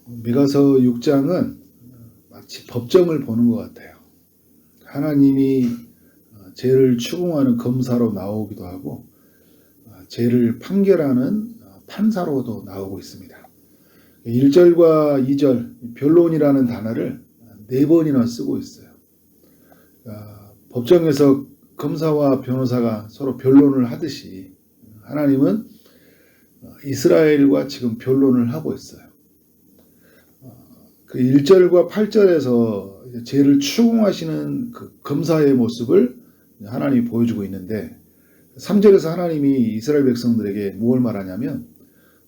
미가서 6장은 마치 법정을 보는 것 같아요. 하나님이 죄를 추궁하는 검사로 나오기도 하고 죄를 판결하는 판사로도 나오고 있습니다. 1절과 2절 변론이라는 단어를 4번이나 쓰고 있어요. 법정에서 검사와 변호사가 서로 변론을 하듯이 하나님은 이스라엘과 지금 변론을 하고 있어요. 그 1절과 8절에서 죄를 추궁하시는 그 검사의 모습을 하나님이 보여주고 있는데 3절에서 하나님이 이스라엘 백성들에게 무엇을 말하냐면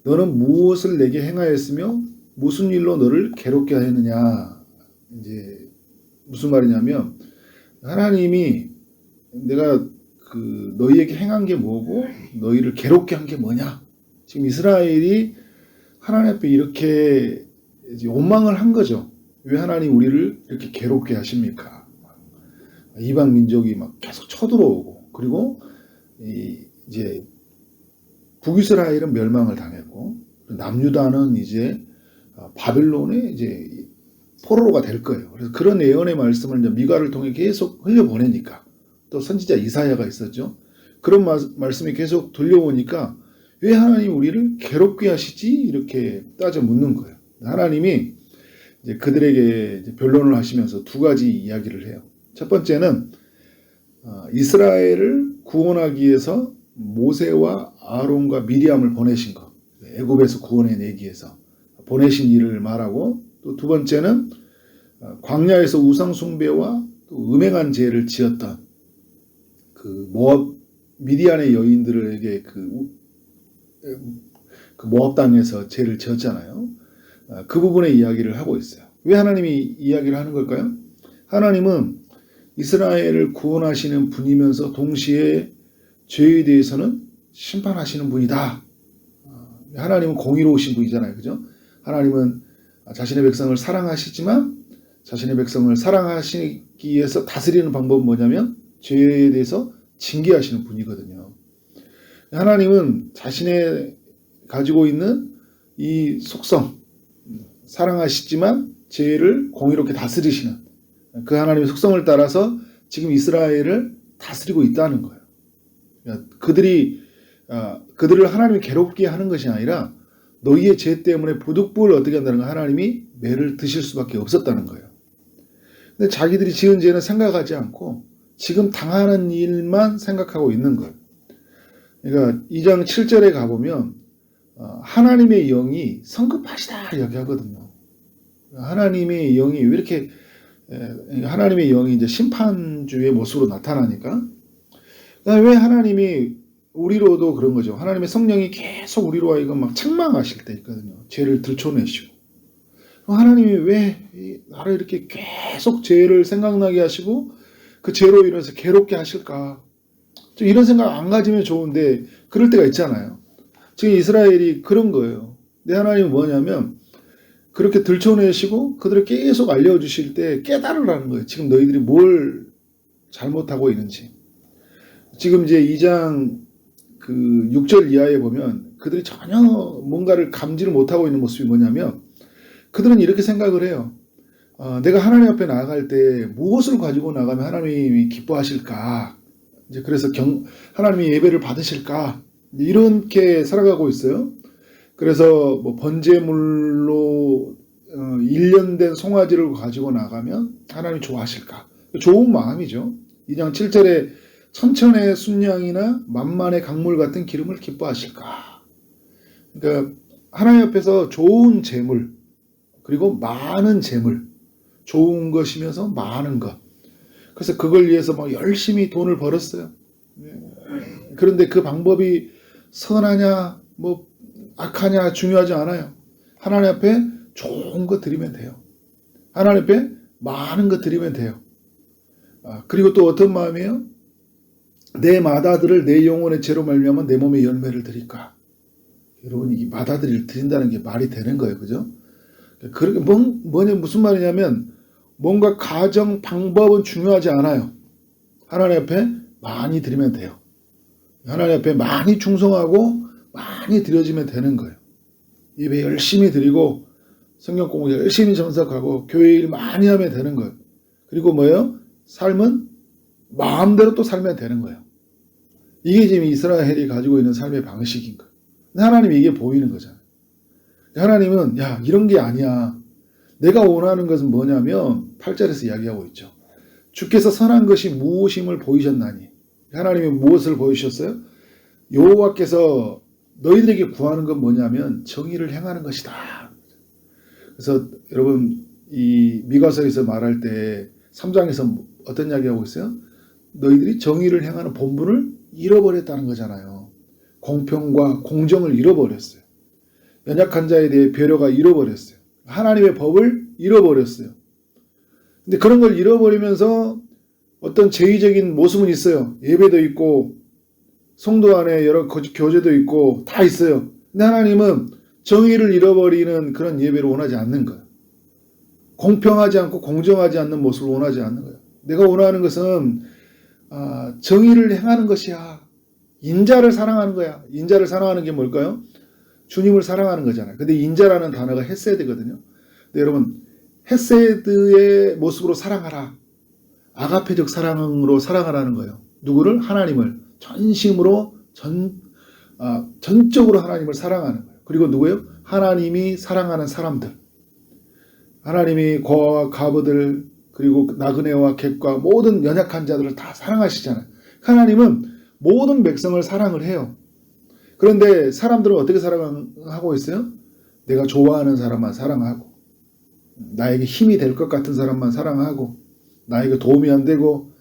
너는 무엇을 내게 행하였으며 무슨 일로 너를 괴롭게 하였느냐. 이제 무슨 말이냐면 하나님이 내가 그 너희에게 행한 게 뭐고 너희를 괴롭게 한 게 뭐냐. 지금 이스라엘이 하나님 앞에 이렇게 이제 원망을 한 거죠. 왜 하나님 우리를 이렇게 괴롭게 하십니까? 이방 민족이 막 계속 쳐들어오고 그리고 이제 북이스라엘은 멸망을 당했고 남유다는 이제 바벨론의 이제 포로가 될 거예요. 그래서 그런 예언의 말씀을 이제 미가를 통해 계속 흘려보내니까 또 선지자 이사야가 있었죠. 그런 말씀이 계속 들려오니까 왜 하나님 우리를 괴롭게 하시지? 이렇게 따져 묻는 거예요. 하나님이 이제 그들에게 이제 변론을 하시면서 두 가지 이야기를 해요. 첫 번째는 이스라엘을 구원하기 위해서 모세와 아론과 미리암을 보내신 것, 애굽에서 구원해내기 위해서 보내신 일을 말하고 또 두 번째는 광야에서 우상 숭배와 또 음행한 죄를 지었던 그 모압 미디안의 여인들에게 그 모압 땅에서 죄를 지었잖아요. 그 부분의 이야기를 하고 있어요. 왜 하나님이 이야기를 하는 걸까요? 하나님은 이스라엘을 구원하시는 분이면서 동시에 죄에 대해서는 심판하시는 분이다. 하나님은 공의로우신 분이잖아요. 그죠? 하나님은 자신의 백성을 사랑하시지만 자신의 백성을 사랑하시기 위해서 다스리는 방법은 뭐냐면 죄에 대해서 징계하시는 분이거든요. 하나님은 자신의 가지고 있는 이 속성, 사랑하시지만 죄를 공의롭게 다스리시는 그 하나님의 속성을 따라서 지금 이스라엘을 다스리고 있다는 거예요. 그들을 하나님이 괴롭게 하는 것이 아니라 너희의 죄 때문에 부득불 어떻게 한다는 거 하나님이 매를 드실 수밖에 없었다는 거예요. 근데 자기들이 지은 죄는 생각하지 않고 지금 당하는 일만 생각하고 있는 거예요. 그러니까 2장 7절에 가보면 하나님의 영이 성급하시다 이렇게 하거든요. 하나님의 영이 왜 이렇게 하나님의 영이 이제 심판주의 모습으로 나타나니까 왜 하나님이 우리로도 그런 거죠. 하나님의 성령이 계속 우리로 하여금 막 책망하실 때 있거든요. 죄를 들춰내시고 하나님이 왜 나를 이렇게 계속 죄를 생각나게 하시고 그 죄로 인해서 괴롭게 하실까? 좀 이런 생각 안 가지면 좋은데 그럴 때가 있잖아요. 지금 이스라엘이 그런 거예요. 내 하나님은 뭐냐면 그렇게 들춰내시고 그들을 계속 알려주실 때 깨달으라는 거예요. 지금 너희들이 뭘 잘못하고 있는지. 지금 이제 2장 그 6절 이하에 보면 그들이 전혀 뭔가를 감지를 못하고 있는 모습이 뭐냐면 그들은 이렇게 생각을 해요. 내가 하나님 앞에 나아갈 때 무엇을 가지고 나가면 하나님이 기뻐하실까? 이제 그래서 하나님이 예배를 받으실까? 이렇게 살아가고 있어요. 그래서 뭐 번제물로 일련된 송아지를 가지고 나가면 하나님이 좋아하실까? 좋은 마음이죠. 2장 7절에 천천의 순양이나 만만의 강물 같은 기름을 기뻐하실까? 그러니까 하나님 앞에서 좋은 재물 그리고 많은 재물 좋은 것이면서 많은 것 그래서 그걸 위해서 막 열심히 돈을 벌었어요. 그런데 그 방법이 선하냐 뭐 악하냐 중요하지 않아요. 하나님 앞에 좋은 거 드리면 돼요. 하나님 앞에 많은 거 드리면 돼요. 그리고 또 어떤 마음이에요? 내 마다들을 내 영혼의 죄로 말미암아 내 몸의 열매를 드릴까? 여러분 이 마다들을 드린다는 게 말이 되는 거예요. 그죠? 그렇게 무슨 말이냐면 뭔가 가정 방법은 중요하지 않아요. 하나님 앞에 많이 드리면 돼요. 하나님 앞에 많이 충성하고 많이 드려지면 되는 거예요. 예배 열심히 드리고 성경 공부 열심히 정석하고 교회 일 많이 하면 되는 거예요. 그리고 뭐예요? 삶은 마음대로 또 살면 되는 거예요. 이게 지금 이스라엘이 가지고 있는 삶의 방식인 거예요. 하나님이 이게 보이는 거잖아요. 하나님은 야 이런 게 아니야. 내가 원하는 것은 뭐냐면 8절에서 이야기하고 있죠. 주께서 선한 것이 무엇임을 보이셨나니. 하나님이 무엇을 보이셨어요? 여호와께서 너희들에게 구하는 건 뭐냐면 정의를 행하는 것이다. 그래서 여러분 이 미가서에서 말할 때 3장에서 어떤 이야기하고 있어요? 너희들이 정의를 행하는 본분을 잃어버렸다는 거잖아요. 공평과 공정을 잃어버렸어요. 연약한 자에 대해 배려가 잃어버렸어요. 하나님의 법을 잃어버렸어요. 근데 그런 걸 잃어버리면서 어떤 제의적인 모습은 있어요. 예배도 있고 성도 안에 여러 교제도 있고 다 있어요. 근데 하나님은 정의를 잃어버리는 그런 예배를 원하지 않는 거예요. 공평하지 않고 공정하지 않는 모습을 원하지 않는 거예요. 내가 원하는 것은 정의를 행하는 것이야. 인자를 사랑하는 거야. 인자를 사랑하는 게 뭘까요? 주님을 사랑하는 거잖아요. 근데 인자라는 단어가 헤세드거든요. 근데 여러분 헤세드의 모습으로 사랑하라. 아가페적 사랑으로 사랑하라는 거예요. 누구를? 하나님을 전심으로 전적으로 하나님을 사랑하는 거예요. 그리고 누구예요? 하나님이 사랑하는 사람들. 하나님이 고아와 과부들 그리고 나그네와 객과 모든 연약한 자들을 다 사랑하시잖아요. 하나님은 모든 백성을 사랑을 해요. 그런데 사람들은 어떻게 사랑하고 있어요? 내가 좋아하는 사람만 사랑하고 나에게 힘이 될 것 같은 사람만 사랑하고 나에게 도움이 안 되고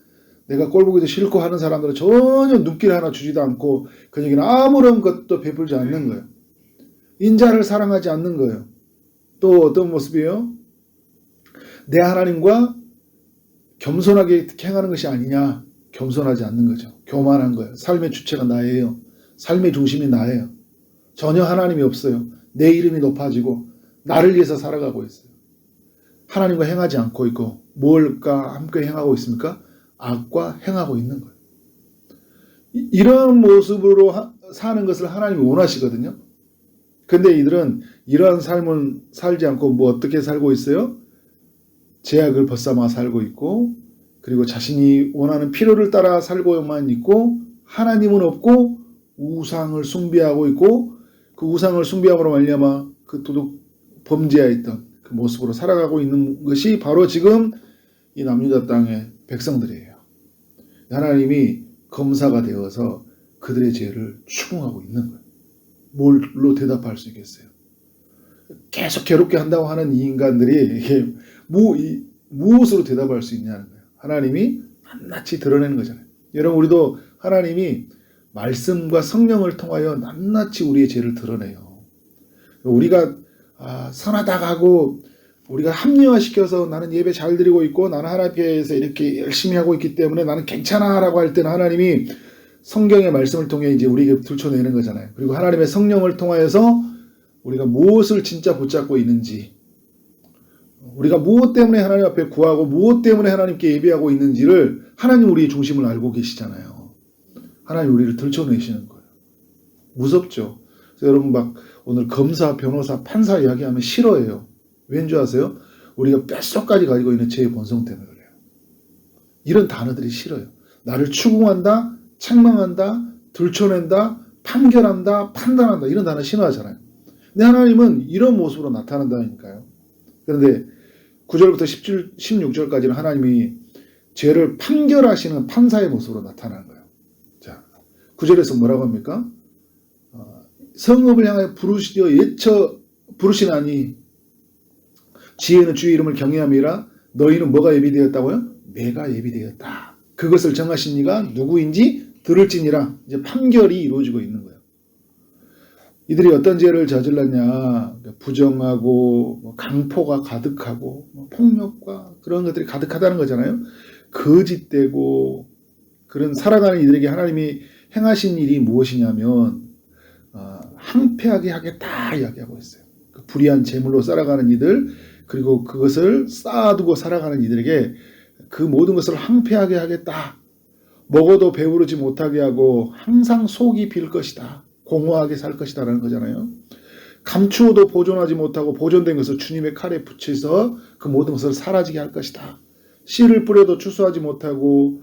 내가 꼴보기도 싫고 하는 사람들은 전혀 눈길 하나 주지도 않고 그에게는 아무런 것도 베풀지 않는 거예요. 인자를 사랑하지 않는 거예요. 또 어떤 모습이에요? 내 하나님과 겸손하게 행하는 것이 아니냐. 겸손하지 않는 거죠. 교만한 거예요. 삶의 주체가 나예요. 삶의 중심이 나예요. 전혀 하나님이 없어요. 내 이름이 높아지고 나를 위해서 살아가고 있어요. 하나님과 행하지 않고 있고 뭘까 함께 행하고 있습니까? 악과 행하고 있는 거예요. 이런 모습으로 사는 것을 하나님이 원하시거든요. 근데 이들은 이러한 삶을 살지 않고 뭐 어떻게 살고 있어요? 제약을 벗삼아 살고 있고 그리고 자신이 원하는 필요를 따라 살고만 있고 하나님은 없고 우상을 숭배하고 있고 그 우상을 숭배함으로 말미암아 그 도둑 범죄하였던 그 모습으로 살아가고 있는 것이 바로 지금 이 남유다 땅의 백성들이에요. 하나님이 검사가 되어서 그들의 죄를 추궁하고 있는 거예요. 뭘로 대답할 수 있겠어요? 계속 괴롭게 한다고 하는 이 인간들이 이게 무엇으로 대답할 수 있냐는 거예요. 하나님이 낱낱이 드러내는 거잖아요. 여러분 우리도 하나님이 말씀과 성령을 통하여 낱낱이 우리의 죄를 드러내요. 우리가 선하다고 하고 우리가 합리화시켜서 나는 예배 잘 드리고 있고 나는 하나님께서 이렇게 열심히 하고 있기 때문에 나는 괜찮아 라고 할 때는 하나님이 성경의 말씀을 통해 이제 우리에게 들춰내는 거잖아요. 그리고 하나님의 성령을 통하여서 우리가 무엇을 진짜 붙잡고 있는지 우리가 무엇 때문에 하나님 앞에 구하고 무엇 때문에 하나님께 예배하고 있는지를 하나님 우리의 중심을 알고 계시잖아요. 하나님 우리를 들춰내시는 거예요. 무섭죠. 그래서 여러분 막 오늘 검사, 변호사, 판사 이야기하면 싫어해요. 왠지 아세요? 우리가 뼛속까지 가지고 있는 죄의 본성 때문에 그래요. 이런 단어들이 싫어요. 나를 추궁한다, 책망한다, 들춰낸다, 판결한다, 판단한다 이런 단어 싫어하잖아요. 근데 하나님은 이런 모습으로 나타난다니까요. 그런데 9절부터 16절까지는 하나님이 죄를 판결하시는 판사의 모습으로 나타나는 거예요. 자, 9절에서 뭐라고 합니까? 성읍을 향하여 부르시나니 지혜는 주의 이름을 경외함이라 너희는 뭐가 예비되었다고요? 매가 예비되었다. 그것을 정하신 이가 누구인지 들을지니라. 이제 판결이 이루어지고 있는 거예요. 이들이 어떤 죄를 저질렀냐? 부정하고 강포가 가득하고 폭력과 그런 것들이 가득하다는 거잖아요. 거짓되고 그런 살아가는 이들에게 하나님이 행하신 일이 무엇이냐면 항폐하게 하겠다 이야기하고 있어요. 그 불의한 재물로 살아가는 이들 그리고 그것을 쌓아두고 살아가는 이들에게 그 모든 것을 항폐하게 하겠다. 먹어도 배부르지 못하게 하고 항상 속이 빌 것이다. 공허하게 살 것이다 라는 거잖아요. 감추어도 보존하지 못하고 보존된 것을 주님의 칼에 붙여서 그 모든 것을 사라지게 할 것이다. 씨를 뿌려도 추수하지 못하고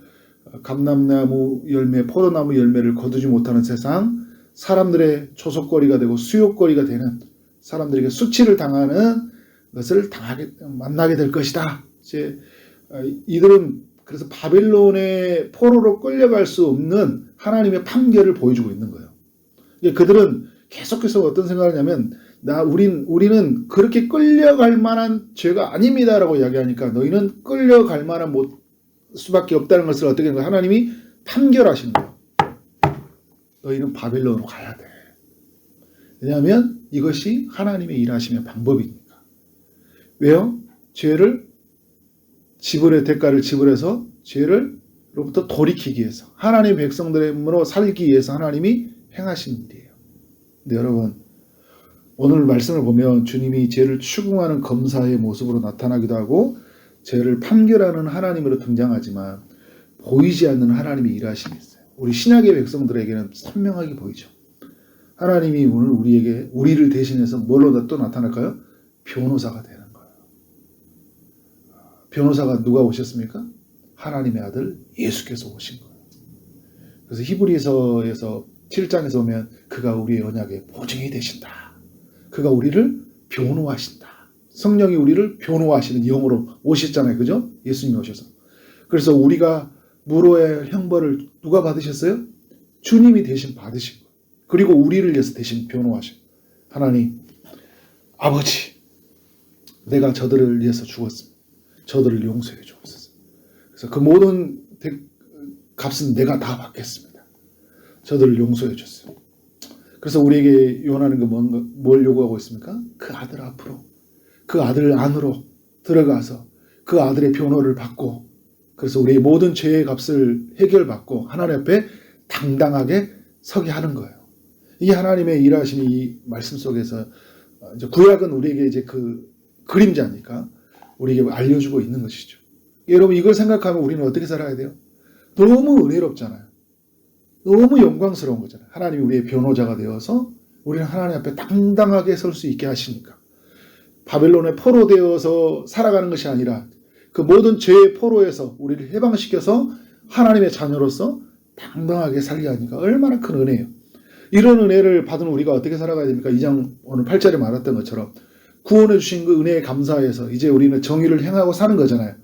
감람나무 열매, 포도나무 열매를 거두지 못하는 세상, 사람들의 조속거리가 되고 수욕거리가 되는, 사람들에게 수치를 당하는 것을 만나게 될 것이다. 이제 이들은 그래서 바벨론의 포로로 끌려갈 수 없는 하나님의 판결을 보여주고 있는 거예요. 그들은 계속해서 어떤 생각을 하냐면, 우리는 그렇게 끌려갈 만한 죄가 아닙니다라고 이야기하니까, 너희는 끌려갈 만한 수밖에 없다는 것을 어떻게 하는 거예요? 하나님이 판결하신 거예요. 너희는 바벨론으로 가야 돼. 왜냐하면 이것이 하나님의 일하심의 방법이니까. 왜요? 대가를 지불해서 죄를로부터 돌이키기 위해서, 하나님의 백성들로 살기 위해서 하나님이 행하신 일이에요. 근데 여러분, 오늘 말씀을 보면 주님이 죄를 추궁하는 검사의 모습으로 나타나기도 하고 죄를 판결하는 하나님으로 등장하지만 보이지 않는 하나님의 일하심이 있어요. 우리 신약의 백성들에게는 선명하게 보이죠. 하나님이 오늘 우리를 대신해서 뭘로 또 나타날까요? 변호사가 되는 거예요. 변호사가 누가 오셨습니까? 하나님의 아들 예수께서 오신 거예요. 그래서 히브리서에서 7장에서 보면 그가 우리의 언약의 보증이 되신다. 그가 우리를 변호하신다. 성령이 우리를 변호하시는 영으로 오셨잖아요. 그죠? 예수님이 오셔서. 그래서 우리가 물어야 형벌을 누가 받으셨어요? 주님이 대신 받으신 거예요. 그리고 우리를 위해서 대신 변호하신 하나님, 아버지, 내가 저들을 위해서 죽었습니다. 저들을 용서해 주옵소서. 그래서 그 모든 값은 내가 다 받겠습니다. 저들을 용서해 줬어요. 그래서 우리에게 요하는 게 뭘 요구하고 있습니까? 그 아들 앞으로, 그 아들 안으로 들어가서 그 아들의 변호를 받고, 그래서 우리의 모든 죄의 값을 해결받고 하나님 앞에 당당하게 서게 하는 거예요. 이게 하나님의 일하심이 이 말씀 속에서, 이제 구약은 우리에게 이제 그 그림자니까 우리에게 알려주고 있는 것이죠. 여러분, 이걸 생각하면 우리는 어떻게 살아야 돼요? 너무 은혜롭잖아요. 너무 영광스러운 거잖아요. 하나님이 우리의 변호자가 되어서 우리는 하나님 앞에 당당하게 설 수 있게 하시니까. 바벨론의 포로 되어서 살아가는 것이 아니라 그 모든 죄의 포로에서 우리를 해방시켜서 하나님의 자녀로서 당당하게 살게 하니까 얼마나 큰 은혜예요. 이런 은혜를 받은 우리가 어떻게 살아가야 됩니까? 2장 오늘 8절에 말했던 것처럼 구원해 주신 그 은혜에 감사해서 이제 우리는 정의를 행하고 사는 거잖아요.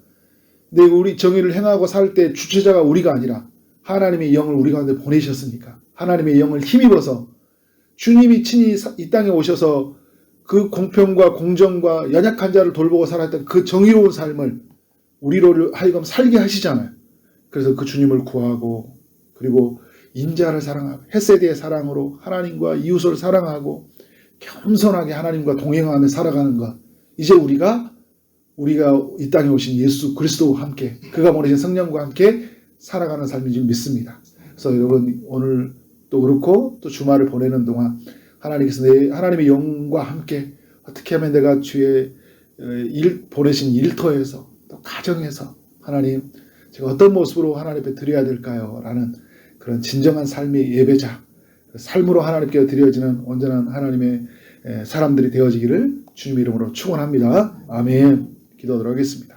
근데 우리 정의를 행하고 살 때 주체자가 우리가 아니라 하나님의 영을 우리 가운데 보내셨으니까 하나님의 영을 힘입어서 주님이 친히 이 땅에 오셔서 그 공평과 공정과 연약한 자를 돌보고 살았던 그 정의로운 삶을 우리로 하여금 살게 하시잖아요. 그래서 그 주님을 구하고, 그리고 인자를 사랑하고 헤세드의 사랑으로 하나님과 이웃을 사랑하고 겸손하게 하나님과 동행하며 살아가는 것, 이제 우리가 이 땅에 오신 예수 그리스도와 함께, 그가 보내신 성령과 함께 살아가는 삶인 줄 믿습니다. 그래서 여러분, 오늘 또 그렇고 또 주말을 보내는 동안 하나님께서 하나님의 영과 함께 어떻게 하면 내가 주의 보내신 일터에서 또 가정에서 하나님, 제가 어떤 모습으로 하나님 앞에 드려야 될까요? 라는 그런 진정한 삶의 예배자, 삶으로 하나님께 드려지는 온전한 하나님의 사람들이 되어지기를 주님 이름으로 축원합니다. 아멘. 기도하도록 하겠습니다.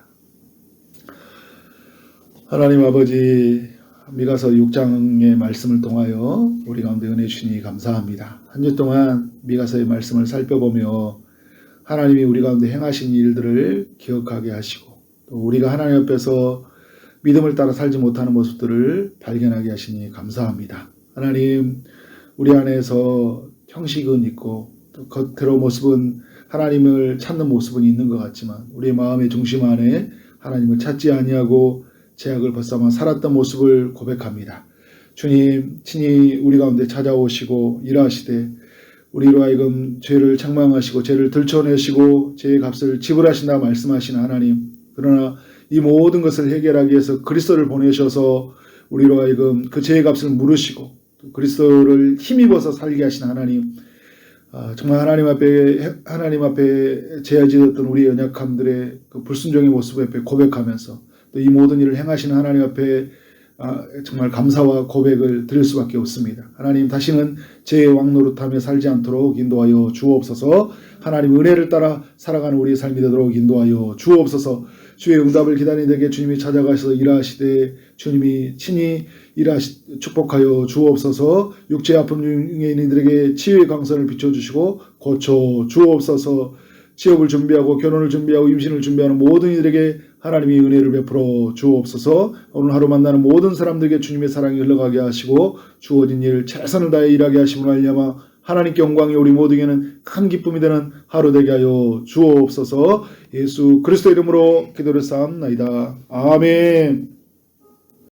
하나님 아버지, 미가서 6장의 말씀을 통하여 우리 가운데 은혜 주시니 감사합니다. 한 주 동안 미가서의 말씀을 살펴보며 하나님이 우리 가운데 행하신 일들을 기억하게 하시고, 또 우리가 하나님 앞에서 믿음을 따라 살지 못하는 모습들을 발견하게 하시니 감사합니다. 하나님, 우리 안에서 형식은 있고 또 겉으로 모습은 하나님을 찾는 모습은 있는 것 같지만 우리의 마음의 중심 안에 하나님을 찾지 아니하고 죄악을 벗삼아 살았던 모습을 고백합니다. 주님, 친히 우리 가운데 찾아오시고 일하시되 우리로 하여금 죄를 책망하시고 죄를 들춰내시고 죄의 값을 지불하신다 말씀하시는 하나님, 그러나 이 모든 것을 해결하기 위해서 그리스도를 보내셔서 우리로 하여금 그 죄의 값을 물으시고 또 그리스도를 힘입어서 살게 하신 하나님, 정말 하나님 앞에 죄지었던 우리 연약함들의 그 불순종의 모습 앞에 고백하면서 또 이 모든 일을 행하시는 하나님 앞에 정말 감사와 고백을 드릴 수밖에 없습니다. 하나님, 다시는 제 왕노릇하며 살지 않도록 인도하여 주옵소서. 하나님, 은혜를 따라 살아가는 우리의 삶이 되도록 인도하여 주옵소서. 주의 응답을 기다리는 데게 주님이 찾아가셔서 일하시되 주님이 친히 축복하여 주옵소서. 육체의 아픔 중에 있는 이들에게 치유의 강선을 비춰주시고 고쳐 주옵소서. 취업을 준비하고 결혼을 준비하고 임신을 준비하는 모든 이들에게 하나님이 은혜를 베풀어 주옵소서. 오늘 하루 만나는 모든 사람들에게 주님의 사랑이 흘러가게 하시고 주어진 일 최선을 다해 일하게 하심으로 말미암아 하나님께 영광이 우리 모두에게는 큰 기쁨이 되는 하루 되게 하여 주옵소서. 예수 그리스도 이름으로 기도를 쌓옵나이다. 아멘.